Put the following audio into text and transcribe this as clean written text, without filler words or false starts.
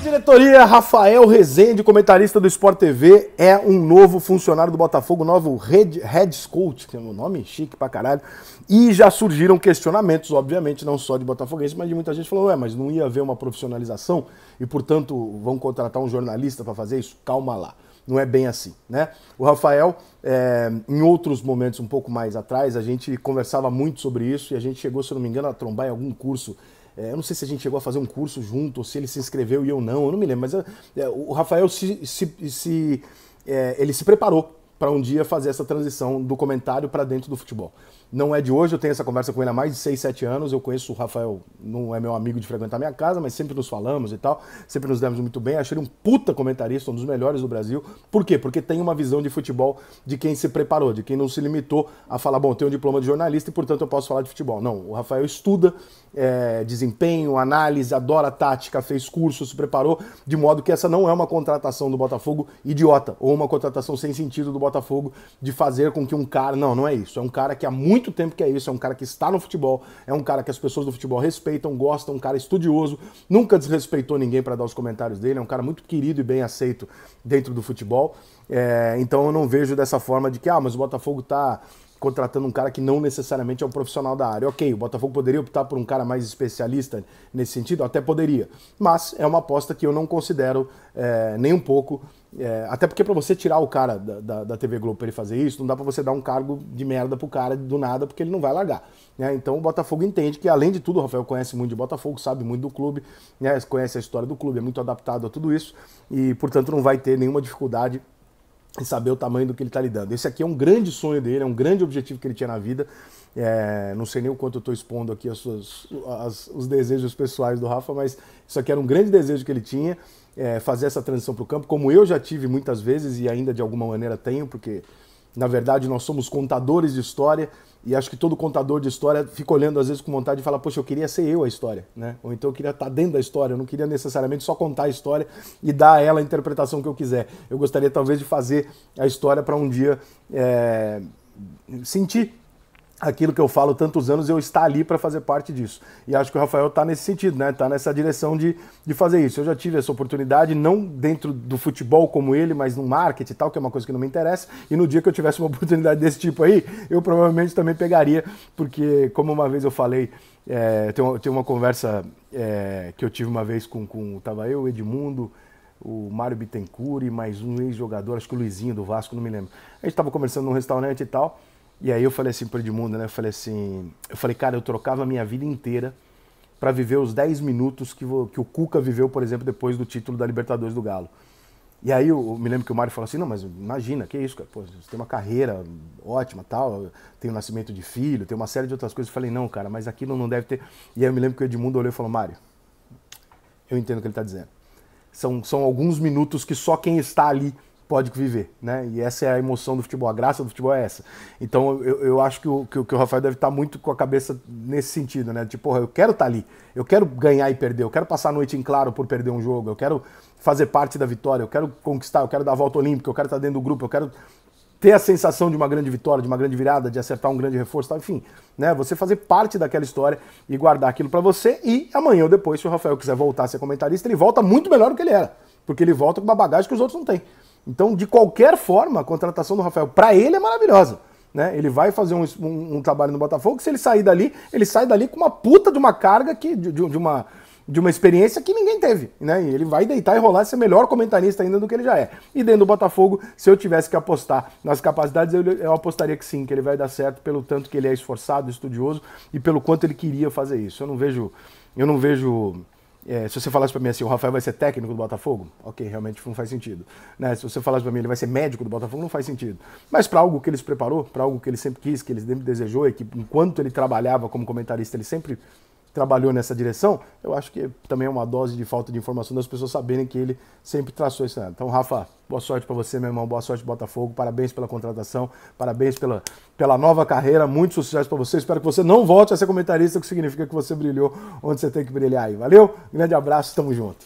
Diretoria, Rafael Rezende, comentarista do Sport TV, é um novo funcionário do Botafogo, novo head coach, que é um nome chique pra caralho, e já surgiram questionamentos, obviamente, não só de botafoguense, mas de muita gente falou, mas não ia haver uma profissionalização e, portanto, vão contratar um jornalista para fazer isso? Calma lá, não é bem assim, né? O Rafael, em outros momentos um pouco mais atrás, a gente conversava muito sobre isso e a gente chegou, se eu não me engano, a trombar em algum curso. Eu não sei se a gente chegou a fazer um curso junto, ou se ele se inscreveu e eu não me lembro, mas o Rafael ele se preparou para um dia fazer essa transição do comentário para dentro do futebol. Não é de hoje, eu tenho essa conversa com ele há mais de 6, 7 anos, eu conheço o Rafael, não é meu amigo de frequentar minha casa, mas sempre nos falamos e tal, sempre nos demos muito bem, achei ele um puta comentarista, um dos melhores do Brasil. Por quê? Porque tem uma visão de futebol de quem se preparou, de quem não se limitou a falar, bom, eu tenho um diploma de jornalista e, portanto, eu posso falar de futebol. Não, o Rafael estuda desempenho, análise, adora tática, fez curso, se preparou, de modo que essa não é uma contratação do Botafogo idiota, ou uma contratação sem sentido do Botafogo de fazer com que um cara... Não é isso. É um cara que há muito tempo que é isso, é um cara que está no futebol, é um cara que as pessoas do futebol respeitam, gostam, um cara estudioso, nunca desrespeitou ninguém para dar os comentários dele, é um cara muito querido e bem aceito dentro do futebol. Então eu não vejo dessa forma de que, mas o Botafogo está contratando um cara que não necessariamente é um profissional da área. Ok, o Botafogo poderia optar por um cara mais especialista nesse sentido? Até poderia. Mas é uma aposta que eu não considero nem um pouco. Até porque para você tirar o cara da TV Globo para ele fazer isso, não dá para você dar um cargo de merda pro cara do nada, porque ele não vai largar. Então o Botafogo entende que, além de tudo, o Rafael conhece muito de Botafogo, sabe muito do clube, conhece a história do clube, é muito adaptado a tudo isso e, portanto, não vai ter nenhuma dificuldade e saber o tamanho do que ele está lidando. Esse aqui é um grande sonho dele, é um grande objetivo que ele tinha na vida. Não sei nem o quanto eu estou expondo aqui os desejos pessoais do Rafa, mas isso aqui era um grande desejo que ele tinha, fazer essa transição para o campo, como eu já tive muitas vezes e ainda de alguma maneira tenho, porque na verdade nós somos contadores de história e acho que todo contador de história fica olhando às vezes com vontade de falar, poxa, eu queria ser eu a história, né? Ou então eu queria estar dentro da história, eu não queria necessariamente só contar a história e dar a ela a interpretação que eu quiser. Eu gostaria talvez de fazer a história para um dia sentir aquilo que eu falo tantos anos, eu estar ali para fazer parte disso. E acho que o Rafael está nesse sentido, né? Está nessa direção de fazer isso. Eu já tive essa oportunidade, não dentro do futebol como ele, mas no marketing e tal, que é uma coisa que não me interessa. E no dia que eu tivesse uma oportunidade desse tipo aí, eu provavelmente também pegaria, porque, como uma vez eu falei, tem uma conversa que eu tive uma vez tava eu, o Edmundo, o Mário Bittencourt e mais um ex-jogador, acho que o Luizinho do Vasco, não me lembro. A gente estava conversando num restaurante e tal, e aí eu falei assim pro Edmundo, né? Eu falei, cara, eu trocava a minha vida inteira para viver os 10 minutos que o Cuca viveu, por exemplo, depois do título da Libertadores do Galo. E aí eu me lembro que o Mário falou assim, não, mas imagina, que isso, cara? Pô, você tem uma carreira ótima, tal, tem o nascimento de filho, tem uma série de outras coisas. Eu falei, não, cara, mas aquilo não deve ter... E aí eu me lembro que o Edmundo olhou e falou, Mário, eu entendo o que ele está dizendo. São alguns minutos que só quem está ali pode viver, né? E essa é a emoção do futebol, a graça do futebol é essa. Então eu acho que o Rafael deve estar muito com a cabeça nesse sentido, né? Tipo, porra, eu quero estar ali, eu quero ganhar e perder, eu quero passar a noite em claro por perder um jogo, eu quero fazer parte da vitória, eu quero conquistar, eu quero dar a volta olímpica, eu quero estar dentro do grupo, eu quero ter a sensação de uma grande vitória, de uma grande virada, de acertar um grande reforço, tal, enfim, né? Você fazer parte daquela história e guardar aquilo para você e amanhã ou depois, se o Rafael quiser voltar a ser comentarista, ele volta muito melhor do que ele era, porque ele volta com uma bagagem que os outros não têm. Então, de qualquer forma, a contratação do Rafael, para ele, é maravilhosa. Né? Ele vai fazer um trabalho no Botafogo, se ele sair dali, ele sai dali com uma puta de uma carga de uma experiência que ninguém teve. Né? E ele vai deitar e rolar e ser melhor comentarista ainda do que ele já é. E dentro do Botafogo, se eu tivesse que apostar nas capacidades, eu apostaria que sim, que ele vai dar certo pelo tanto que ele é esforçado, estudioso e pelo quanto ele queria fazer isso. Eu não vejo se você falasse para mim assim, o Rafael vai ser técnico do Botafogo, ok, realmente não faz sentido. Né? Se você falasse para mim, ele vai ser médico do Botafogo, não faz sentido. Mas para algo que ele se preparou, para algo que ele sempre quis, que ele sempre desejou e que enquanto ele trabalhava como comentarista, ele sempre trabalhou nessa direção, eu acho que também é uma dose de falta de informação das pessoas saberem que ele sempre traçou isso. Então, Rafa, boa sorte para você, meu irmão, boa sorte Botafogo, parabéns pela contratação, parabéns pela nova carreira, muito sucesso para você, espero que você não volte a ser comentarista, o que significa que você brilhou onde você tem que brilhar aí. Valeu, grande abraço, tamo junto.